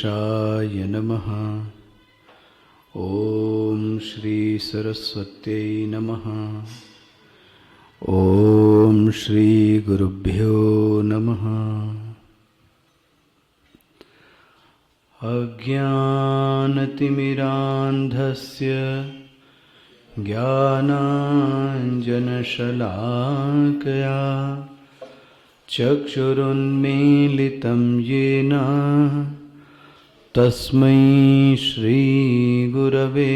गणेशाय नमः। ॐ श्री सरस्वत्यै नमः। ॐ श्री गुरुभ्यो नमः। अज्ञानतिमिरान्धस्य ज्ञानाञ्जनशलाकया चक्षुरुन्मीलितं येन तस्मै श्रीगुरवे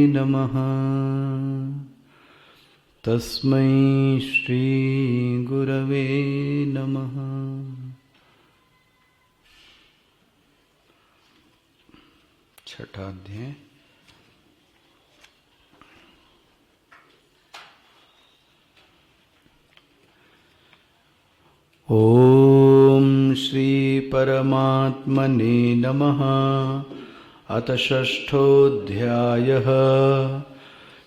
नमः। तस्मै श्रीगुरवे नमः। छठा अध्याय। ओम श्री परमात्मने नमः। अथ षष्ठोऽध्यायः।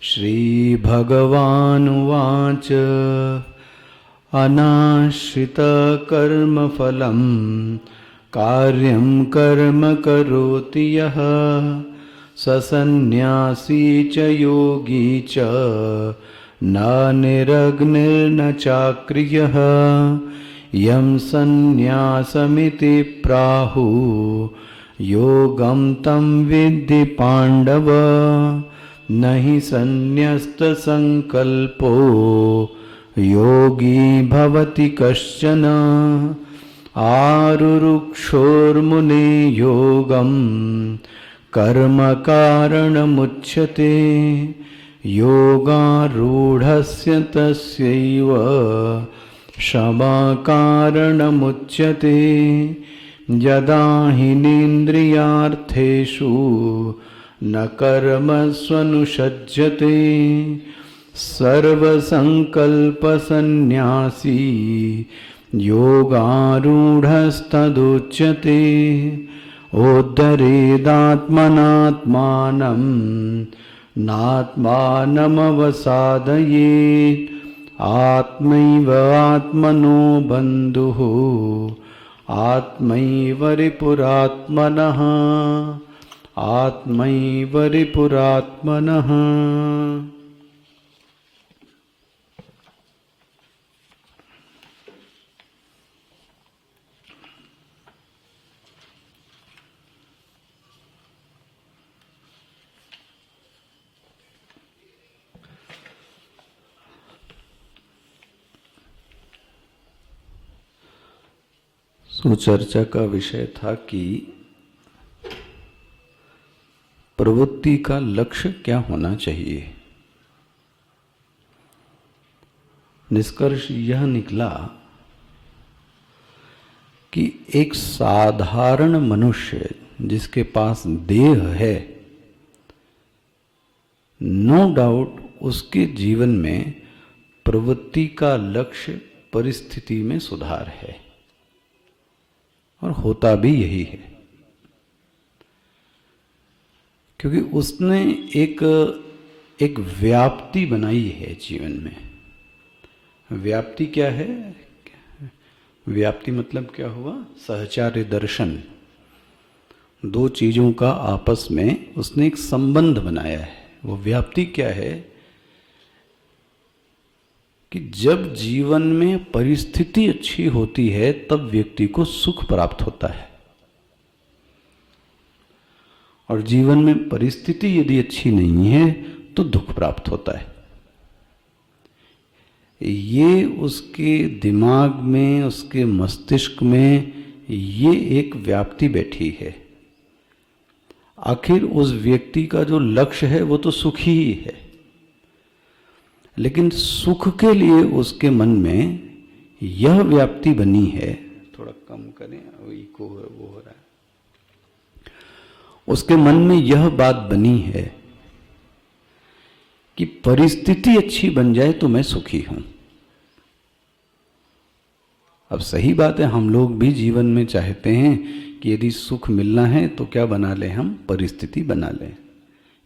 श्री भगवानुवाच अनाश्रितकर्मफलं कार्यं कर्म करोति यः स सन्न्यासी च योगी च न निरग्निर्न चाक्रियः। यं सन्न्यासमिति प्राहुः योगं तं विद्धि पाण्डव। न हि सन्न्यस्तसंकल्पो योगी भवति कश्चन। आरुरुक्षोर्मुने योगं कर्म कारणमुच्यते। योगारूढस्य तस्यैव शमकारणमुच्यते। यदा हिनेन्द्रियार्थेषु न कर्मस्वनुषज्यते सर्वसंकल्पसन्न्यासी योगारूढस्तदुच्यते। उद्धरेदात्मनात्मानं नात्मानमवसादयेत्। आत्मैव आत्मनो बन्धुः आत्मैव रिपुरात्मनः। आत्मैव रिपुरात्मनः। चर्चा का विषय था कि प्रवृत्ति का लक्ष्य क्या होना चाहिए। निष्कर्ष यह निकला कि एक साधारण मनुष्य जिसके पास देह है, नो डाउट उसके जीवन में प्रवृत्ति का लक्ष्य परिस्थिति में सुधार है, और होता भी यही है, क्योंकि उसने एक व्याप्ति बनाई है जीवन में। व्याप्ति क्या है? व्याप्ति मतलब क्या हुआ? सहचार्य दर्शन। दो चीजों का आपस में उसने एक संबंध बनाया है। वो व्याप्ति क्या है कि जब जीवन में परिस्थिति अच्छी होती है तब व्यक्ति को सुख प्राप्त होता है, और जीवन में परिस्थिति यदि अच्छी नहीं है तो दुख प्राप्त होता है। ये उसके दिमाग में, उसके मस्तिष्क में ये एक व्याप्ति बैठी है। आखिर उस व्यक्ति का जो लक्ष्य है वो तो सुख ही है, लेकिन सुख के लिए उसके मन में यह व्याप्ति बनी है। थोड़ा कम करें, इको वो हो रहा है। उसके मन में यह बात बनी है कि परिस्थिति अच्छी बन जाए तो मैं सुखी हूं। अब सही बात है, हम लोग भी जीवन में चाहते हैं कि यदि सुख मिलना है तो क्या बना लें, हम परिस्थिति बना लें।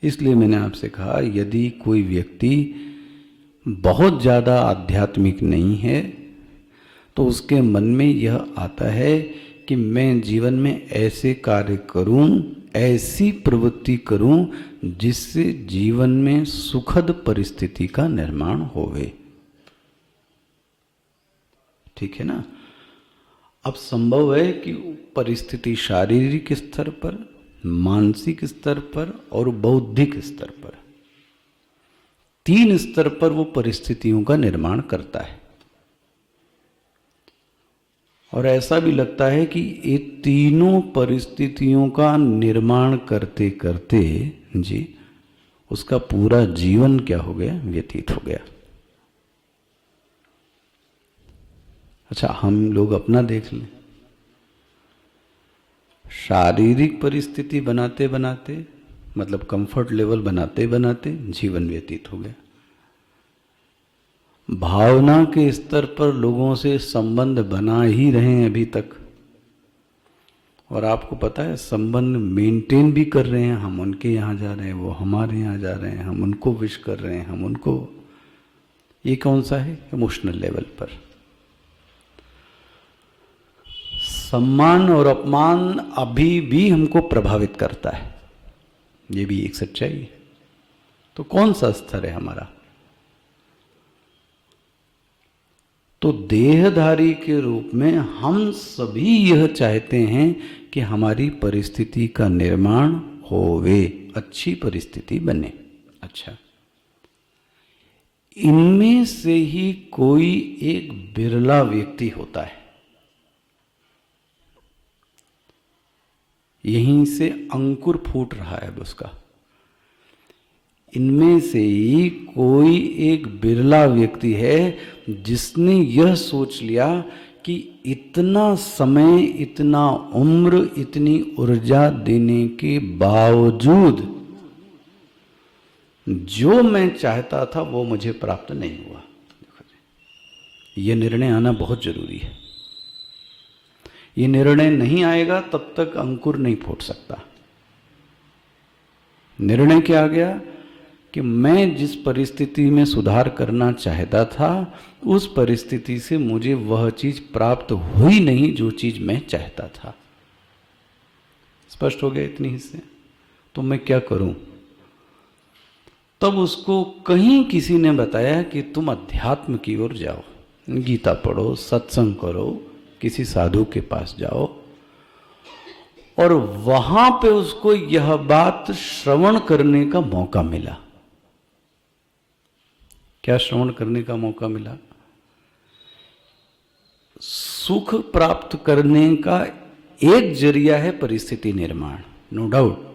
इसलिए मैंने आपसे कहा, यदि कोई व्यक्ति बहुत ज़्यादा आध्यात्मिक नहीं है तो उसके मन में यह आता है कि मैं जीवन में ऐसे कार्य करूं, ऐसी प्रवृत्ति करूं जिससे जीवन में सुखद परिस्थिति का निर्माण होवे। ठीक है ना। अब संभव है कि परिस्थिति शारीरिक स्तर पर, मानसिक स्तर पर और बौद्धिक स्तर पर, 3 स्तर पर वो परिस्थितियों का निर्माण करता है। और ऐसा भी लगता है कि ये तीनों परिस्थितियों का निर्माण करते करते जी उसका पूरा जीवन क्या हो गया, व्यतीत हो गया। अच्छा, हम लोग अपना देख लें। शारीरिक परिस्थिति बनाते बनाते, मतलब कंफर्ट लेवल बनाते बनाते जीवन व्यतीत हो गया। भावना के स्तर पर लोगों से संबंध बना ही रहे हैं अभी तक, और आपको पता है संबंध मेंटेन भी कर रहे हैं। हम उनके यहाँ जा रहे हैं, वो हमारे यहाँ जा रहे हैं, हम उनको विश कर रहे हैं, हम उनको। ये कौन सा है? इमोशनल लेवल पर। सम्मान और अपमान अभी भी हमको प्रभावित करता है, ये भी एक सच्चाई है। तो कौन सा स्तर है हमारा? तो देहधारी के रूप में हम सभी यह चाहते हैं कि हमारी परिस्थिति का निर्माण होवे, अच्छी परिस्थिति बने। अच्छा, इनमें से ही कोई एक बिरला व्यक्ति होता है, यहीं से अंकुर फूट रहा है अब उसका। इनमें से ही कोई एक बिरला व्यक्ति है जिसने यह सोच लिया कि इतना समय, इतना उम्र, इतनी ऊर्जा देने के बावजूद जो मैं चाहता था वो मुझे प्राप्त नहीं हुआ। यह निर्णय आना बहुत जरूरी है। ये निर्णय नहीं आएगा तब तक अंकुर नहीं फूट सकता। निर्णय क्या आ गया कि मैं जिस परिस्थिति में सुधार करना चाहता था उस परिस्थिति से मुझे वह चीज प्राप्त हुई नहीं जो चीज मैं चाहता था। स्पष्ट हो गया इतनी हिस्से? तो मैं क्या करूं? तब उसको कहीं किसी ने बताया कि तुम अध्यात्म की ओर जाओ, गीता पढ़ो, सत्संग करो, किसी साधु के पास जाओ। और वहां पे उसको यह बात श्रवण करने का मौका मिला। क्या श्रवण करने का मौका मिला? सुख प्राप्त करने का एक जरिया है परिस्थिति निर्माण, नो डाउट,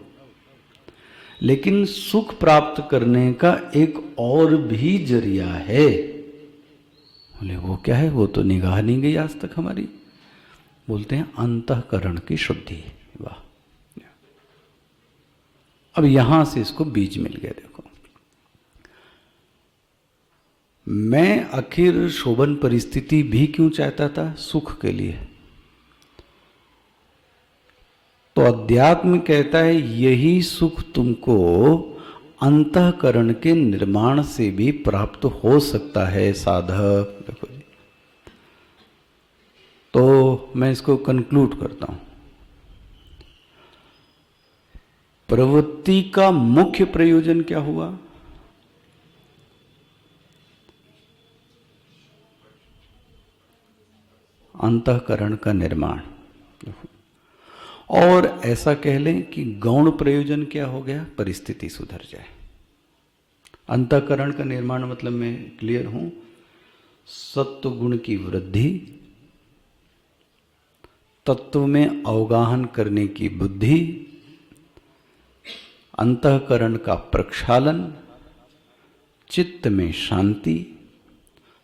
लेकिन सुख प्राप्त करने का एक और भी जरिया है। बोले वो क्या है? वो तो निगाह नहीं गई आज तक हमारी। बोलते हैं अंतःकरण की शुद्धि। वाह! अब यहां से इसको बीज मिल गया। देखो, मैं आखिर शोभन परिस्थिति भी क्यों चाहता था? सुख के लिए। तो अध्यात्म कहता है यही सुख तुमको अंतःकरण के निर्माण से भी प्राप्त हो सकता है साधक। देखो जी, तो मैं इसको कंक्लूड करता हूं। प्रवृत्ति का मुख्य प्रयोजन क्या हुआ? अंतःकरण का निर्माण। और ऐसा कह लें कि गौण प्रयोजन क्या हो गया? परिस्थिति सुधर जाए। अंतःकरण का निर्माण मतलब मैं क्लियर हूं, सत्व गुण की वृद्धि, तत्व में अवगाहन करने की बुद्धि, अंतःकरण का प्रक्षालन, चित्त में शांति,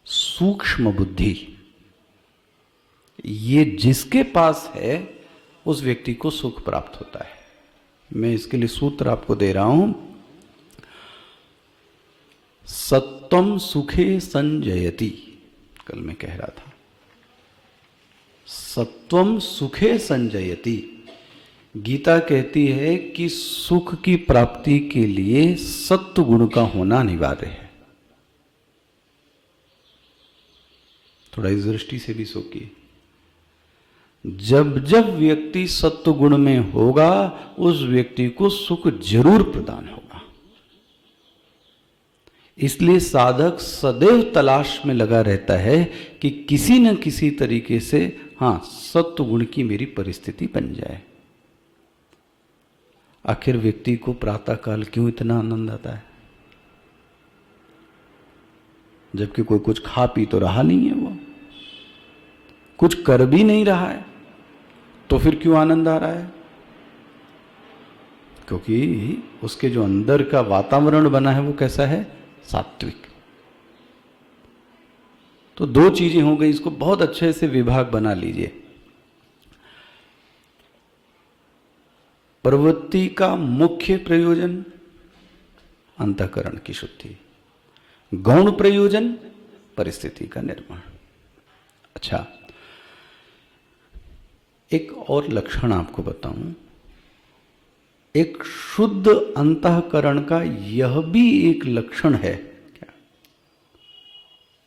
सूक्ष्म बुद्धि, ये जिसके पास है उस व्यक्ति को सुख प्राप्त होता है। मैं इसके लिए सूत्र आपको दे रहा हूं। सत्वम सुखे संजयति, कल मैं कह रहा था, सत्वम सुखे संजयति। गीता कहती है कि सुख की प्राप्ति के लिए सत्व गुण का होना अनिवार्य है। थोड़ा इस दृष्टि से भी सोचिए। जब जब व्यक्ति सत्व गुण में होगा उस व्यक्ति को सुख जरूर प्रदान होगा। इसलिए साधक सदैव तलाश में लगा रहता है कि किसी न किसी तरीके से सत्व गुण की मेरी परिस्थिति बन जाए। आखिर व्यक्ति को प्रातःकाल क्यों इतना आनंद आता है? जबकि कोई कुछ खा पी तो रहा नहीं है, वो कुछ कर भी नहीं रहा है, तो फिर क्यों आनंद आ रहा है? क्योंकि उसके जो अंदर का वातावरण बना है वो कैसा है? सात्विक। तो दो चीजें हो गई, इसको बहुत अच्छे से विभाग बना लीजिए। प्रवृत्ति का मुख्य प्रयोजन अंतःकरण की शुद्धि, गौण प्रयोजन परिस्थिति का निर्माण। अच्छा, एक और लक्षण आपको बताऊं। एक शुद्ध अंतःकरण का यह भी एक लक्षण है क्या?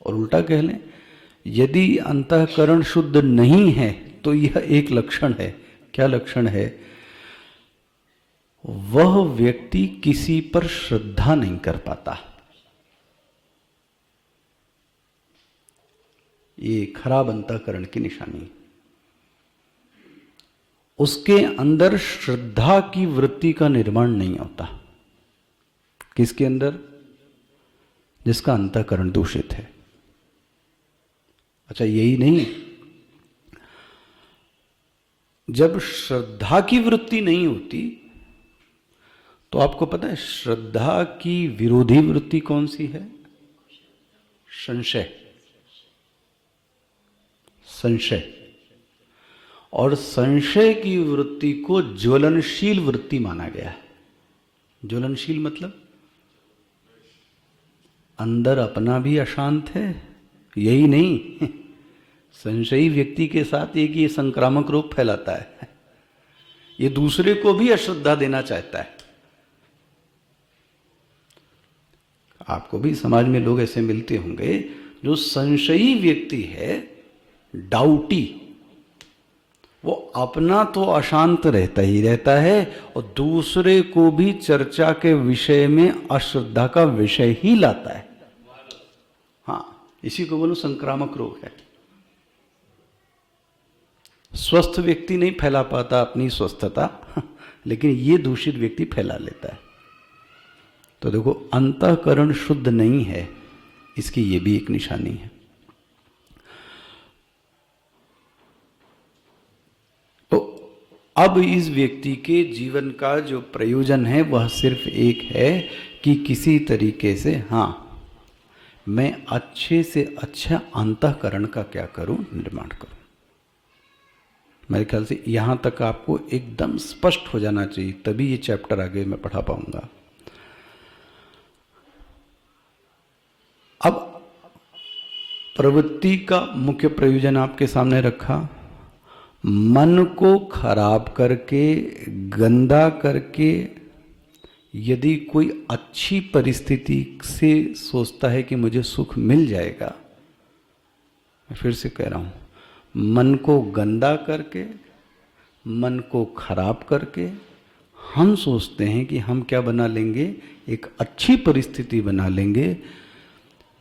और उल्टा कह लें, यदि अंतःकरण शुद्ध नहीं है तो यह एक लक्षण है। क्या लक्षण है? वह व्यक्ति किसी पर श्रद्धा नहीं कर पाता। ये खराब अंतःकरण की निशानी। उसके अंदर श्रद्धा की वृत्ति का निर्माण नहीं होता। किसके अंदर? जिसका अंतःकरण दूषित है। अच्छा, यही नहीं, जब श्रद्धा की वृत्ति नहीं होती तो आपको पता है श्रद्धा की विरोधी वृत्ति कौन सी है? संशय। संशय। और संशय की वृत्ति को ज्वलनशील वृत्ति माना गया है। ज्वलनशील मतलब अंदर अपना भी अशांत है, यही नहीं संशयी व्यक्ति के साथ एक ये संक्रामक रोग फैलाता है, ये दूसरे को भी अश्रद्धा देना चाहता है। आपको भी समाज में लोग ऐसे मिलते होंगे जो संशयी व्यक्ति है, डाउटी, वो अपना तो अशांत रहता ही रहता है और दूसरे को भी चर्चा के विषय में अश्रद्धा का विषय ही लाता है। इसी को बोलो संक्रामक रोग है। स्वस्थ व्यक्ति नहीं फैला पाता अपनी स्वस्थता, लेकिन ये दूषित व्यक्ति फैला लेता है। तो देखो, अंतःकरण शुद्ध नहीं है, इसकी ये भी एक निशानी है। तो अब इस व्यक्ति के जीवन का जो प्रयोजन है वह सिर्फ एक है कि किसी तरीके से मैं अच्छे से अच्छा अंतःकरण का क्या करूं, निर्माण करूं। मेरे ख्याल से यहां तक आपको एकदम स्पष्ट हो जाना चाहिए, तभी ये चैप्टर आगे मैं पढ़ा पाऊंगा। अब प्रवृत्ति का मुख्य प्रयोजन आपके सामने रखा। मन को खराब करके, गंदा करके यदि कोई अच्छी परिस्थिति से सोचता है कि मुझे सुख मिल जाएगा, मैं फिर से कह रहा हूं, मन को गंदा करके, मन को खराब करके हम सोचते हैं कि हम क्या बना लेंगे, एक अच्छी परिस्थिति बना लेंगे।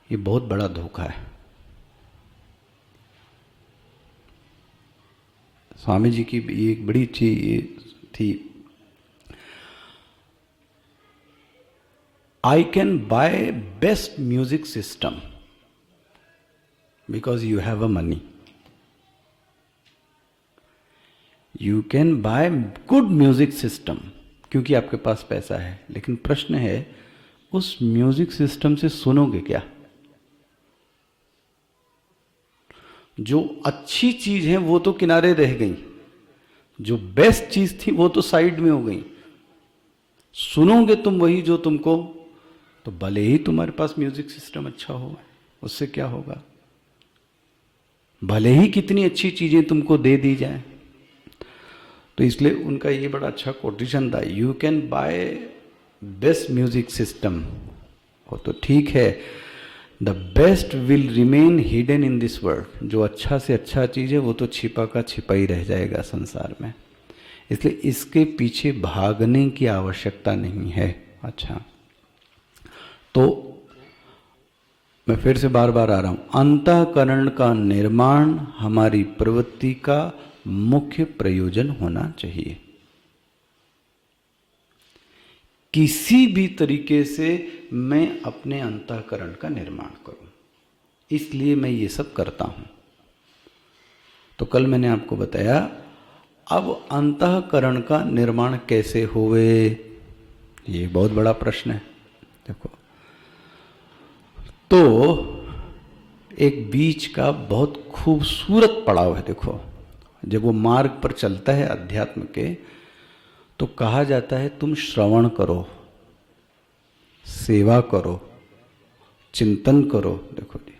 ये बहुत बड़ा धोखा है। स्वामी जी की एक बड़ी चीज थी, I can buy best music system because you have a money. You can buy good music system क्योंकि आपके पास पैसा है। लेकिन प्रश्न है, उस म्यूजिक सिस्टम से सुनोगे क्या? जो अच्छी चीज है वो तो किनारे रह गई, जो बेस्ट चीज थी वो तो साइड में हो गई। सुनोगे तुम वही जो तुमको, तो भले ही तुम्हारे पास म्यूजिक सिस्टम अच्छा हो, उससे क्या होगा? भले ही कितनी अच्छी चीजें तुमको दे दी जाए। तो इसलिए उनका ये बड़ा अच्छा कोटेशन था, you can buy best music system. वो तो ठीक है, the best will remain hidden in this world. जो अच्छा से अच्छा चीज़ है वो तो छिपा का छिपा ही रह जाएगा संसार में, इसलिए इसके पीछे भागने की आवश्यकता नहीं है। अच्छा, तो मैं फिर से बार बार आ रहा हूं, अंतःकरण का निर्माण हमारी प्रवृत्ति का मुख्य प्रयोजन होना चाहिए। किसी भी तरीके से मैं अपने अंतःकरण का निर्माण करूं, इसलिए मैं ये सब करता हूं। तो कल मैंने आपको बताया, अब अंतःकरण का निर्माण कैसे होवे, ये बहुत बड़ा प्रश्न है। देखो, तो एक बीच का बहुत खूबसूरत पड़ाव है। देखो, जब वो मार्ग पर चलता है अध्यात्म के, तो कहा जाता है तुम श्रवण करो, सेवा करो, चिंतन करो। देखो जी,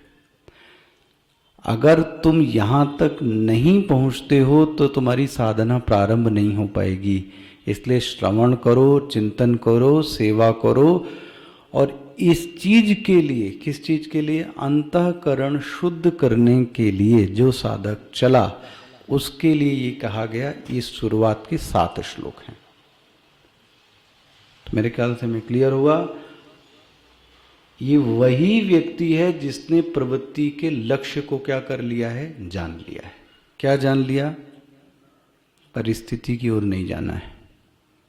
अगर तुम यहां तक नहीं पहुंचते हो तो तुम्हारी साधना प्रारंभ नहीं हो पाएगी। इसलिए श्रवण करो, चिंतन करो, सेवा करो। और इस चीज के लिए, किस चीज के लिए? अंतःकरण शुद्ध करने के लिए जो साधक चला, उसके लिए ये कहा गया। इस शुरुआत के 7 श्लोक हैं। तो मेरे ख्याल से मैं क्लियर हुआ। ये वही व्यक्ति है जिसने प्रवृत्ति के लक्ष्य को क्या कर लिया है? जान लिया है। क्या जान लिया? परिस्थिति की ओर नहीं जाना है,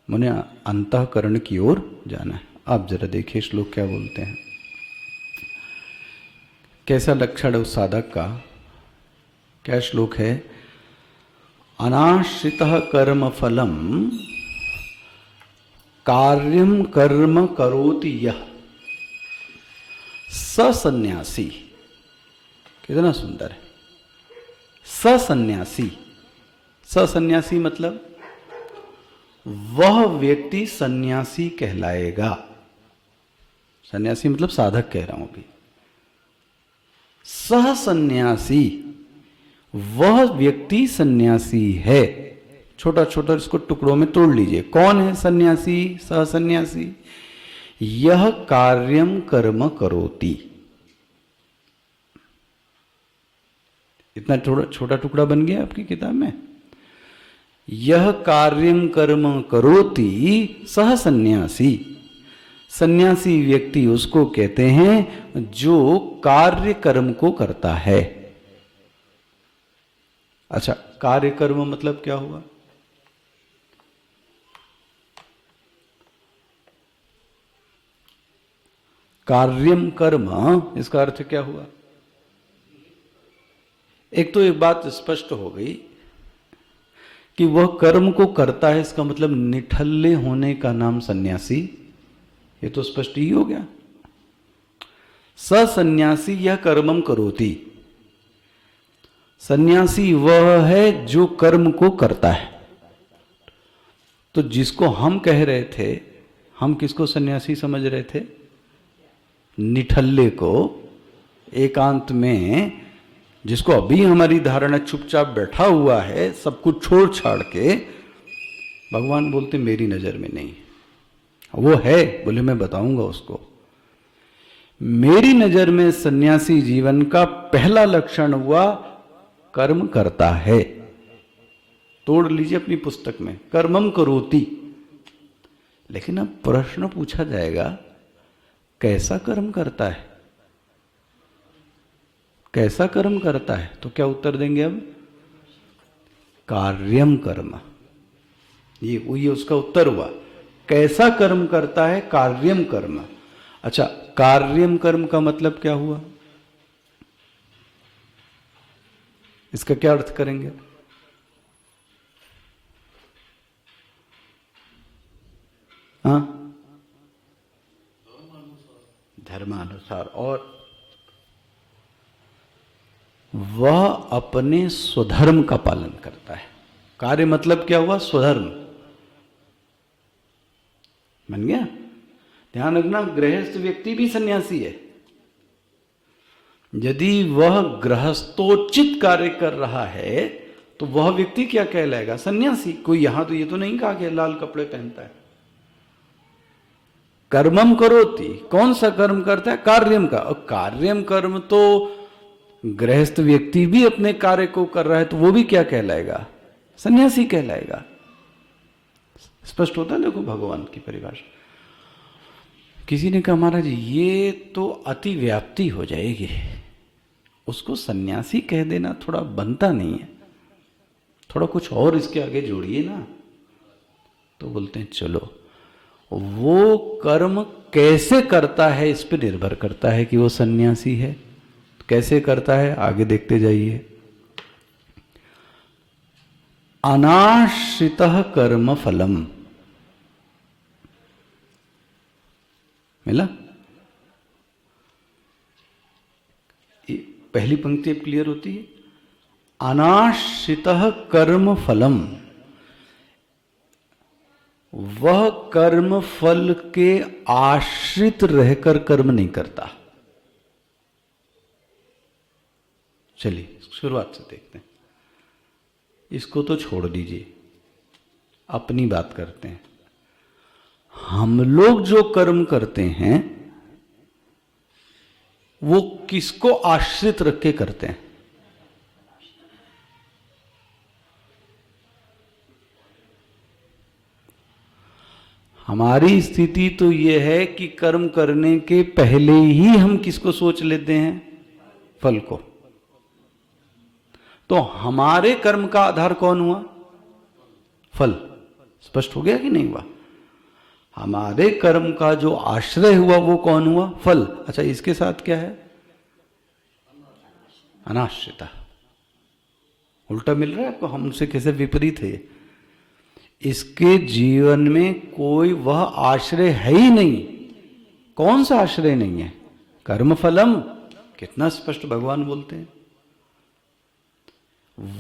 मुझे अंतःकरण की ओर जाना है। आप जरा देखिए श्लोक क्या बोलते हैं, कैसा लक्षण है उस साधक का। क्या श्लोक है? अनाश्रितः कर्म फलम कार्यम कर्म करोति यह सन्यासी। कितना सुंदर है, सन्यासी। सन्यासी मतलब वह व्यक्ति सन्यासी कहलाएगा। सन्यासी मतलब साधक कह रहा हूं अभी। सन्यासी, वह व्यक्ति सन्यासी है। छोटा छोटा इसको टुकड़ों में तोड़ लीजिए। कौन है सन्यासी? सन्यासी, यह कार्यम कर्म करोति। इतना छोटा टुकड़ा बन गया आपकी किताब में। यह कार्यम कर्म करोति सह सन्यासी। सन्यासी व्यक्ति उसको कहते हैं जो कार्य कर्म को करता है। अच्छा, कार्य कर्म मतलब क्या हुआ? कार्यम कर्म, इसका अर्थ क्या हुआ? एक तो एक बात स्पष्ट हो गई कि वह कर्म को करता है, इसका मतलब निठल्ले होने का नाम सन्यासी। ये तो स्पष्ट ही हो गया। सन्यासी यह कर्मम करोति। सन्यासी वह है जो कर्म को करता है। तो जिसको हम कह रहे थे, हम किसको सन्यासी समझ रहे थे? निठल्ले को, एकांत में, जिसको अभी हमारी धारणा चुपचाप बैठा हुआ है, सब कुछ छोड़ छाड़ के। भगवान बोलते मेरी नजर में नहीं, वो है, बोले मैं बताऊंगा उसको। मेरी नजर में सन्यासी जीवन का पहला लक्षण हुआ कर्म करता है। तोड़ लीजिए अपनी पुस्तक में, कर्मम करोति। लेकिन अब प्रश्न पूछा जाएगा, कैसा कर्म करता है? कैसा कर्म करता है? तो क्या उत्तर देंगे अब? कार्यम कर्म। ये उसका उत्तर हुआ। कैसा कर्म करता है? कार्यम कर्म। अच्छा, कार्यम कर्म का मतलब क्या हुआ? इसका क्या अर्थ करेंगे? हाँ, धर्मानुसार। और वह अपने स्वधर्म का पालन करता है। कार्य मतलब क्या हुआ? स्वधर्म। बन गया? ध्यान रखना, गृहस्थ व्यक्ति भी सन्यासी है। यदि वह गृहस्थोचित कार्य कर रहा है तो वह व्यक्ति क्या कहलाएगा? सन्यासी। कोई यहां तो ये तो नहीं कहा कि लाल कपड़े पहनता है। कर्मम करोति, कौन सा कर्म करता है? कार्यम का। और कार्यम कर्म तो गृहस्थ व्यक्ति भी अपने कार्य को कर रहा है, तो वो भी क्या कहलाएगा? सन्यासी कहलाएगा। स्पष्ट होता है? देखो भगवान की परिभाषा। किसी ने कहा महाराज ये तो अति व्याप्ति हो जाएगी, उसको सन्यासी कह देना थोड़ा बनता नहीं है, थोड़ा कुछ और इसके आगे जोड़िए ना। तो बोलते हैं चलो, वो कर्म कैसे करता है इस पर निर्भर करता है कि वो सन्यासी है। कैसे करता है आगे देखते जाइए। अनाश्रितः कर्म फलम, मिला? पहली पंक्ति अब क्लियर होती है। अनाश्रितः कर्म फलम, वह कर्म फल के आश्रित रहकर कर्म नहीं करता। चलिए शुरुआत से देखते हैं, इसको तो छोड़ दीजिए, अपनी बात करते हैं। हम लोग जो कर्म करते हैं वो किसको आश्रित रख के करते हैं? हमारी स्थिति तो यह है कि कर्म करने के पहले ही हम किसको सोच लेते हैं? फल को। तो हमारे कर्म का आधार कौन हुआ? फल। स्पष्ट हो गया कि नहीं हुआ? हमारे कर्म का जो आश्रय हुआ वो कौन हुआ? फल। अच्छा, इसके साथ क्या है? अनाश्रिता। उल्टा मिल रहा है आपको, हमसे कैसे विपरीत है। इसके जीवन में कोई वह आश्रय है ही नहीं। कौन सा आश्रय नहीं है? कर्म फलम। कितना स्पष्ट भगवान बोलते हैं।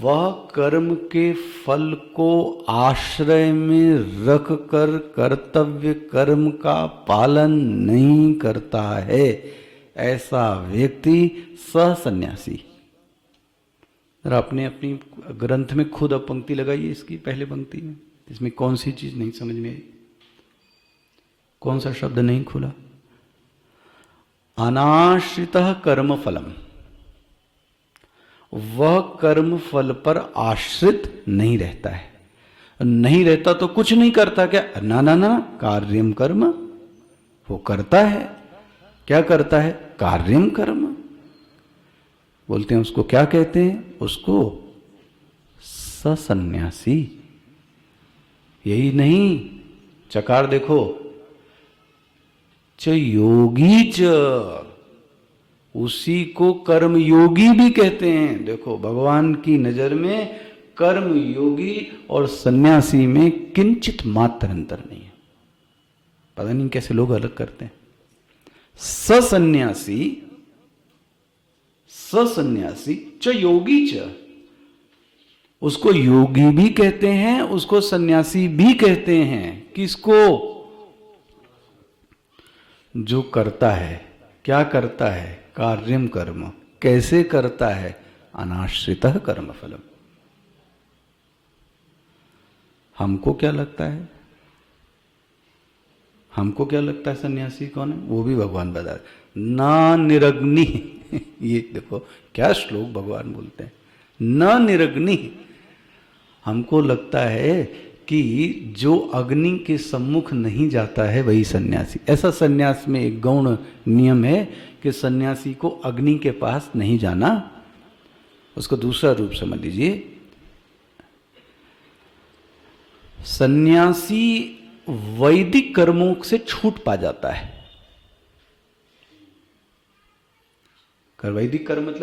वह कर्म के फल को आश्रय में रख कर कर्तव्य कर्म का पालन नहीं करता है, ऐसा व्यक्ति सन्यासी। आपने अपनी ग्रंथ में खुद अब पंक्ति लगाई इसकी पहले पंक्ति में, इसमें कौन सी चीज नहीं समझ में आई? कौन सा शब्द नहीं खुला? अनाश्रितः कर्म फलम, वह कर्म फल पर आश्रित नहीं रहता है। नहीं रहता तो कुछ नहीं करता क्या? ना ना ना, कार्यम कर्म वो करता है। क्या करता है? कार्यम कर्म। बोलते हैं उसको क्या कहते हैं? उसको सन्यासी। यही नहीं, चकार देखो, च योगी च, उसी को कर्म योगी भी कहते हैं। देखो भगवान की नजर में कर्म योगी और सन्यासी में किंचित मात्र अंतर नहीं है। पता नहीं कैसे लोग अलग करते हैं। सन्यासी च योगी च, उसको योगी भी कहते हैं, उसको सन्यासी भी कहते हैं। किसको? जो करता है। क्या करता है? कार्यम कर्म। कैसे करता है? अनाश्रितः कर्म फलम। हमको क्या लगता है? हमको क्या लगता है सन्यासी कौन है? वो भी भगवान बता रहे। ना निरग्नि ये देखो क्या श्लोक भगवान बोलते हैं। न निरग्नि, हमको लगता है कि जो अग्नि के सम्मुख नहीं जाता है वही सन्यासी। ऐसा सन्यास में एक गौण नियम है कि सन्यासी को अग्नि के पास नहीं जाना। उसको दूसरा रूप समझ लीजिए। सन्यासी वैदिक कर्मों से छूट पा जाता है। वैदिक कर्म मतलब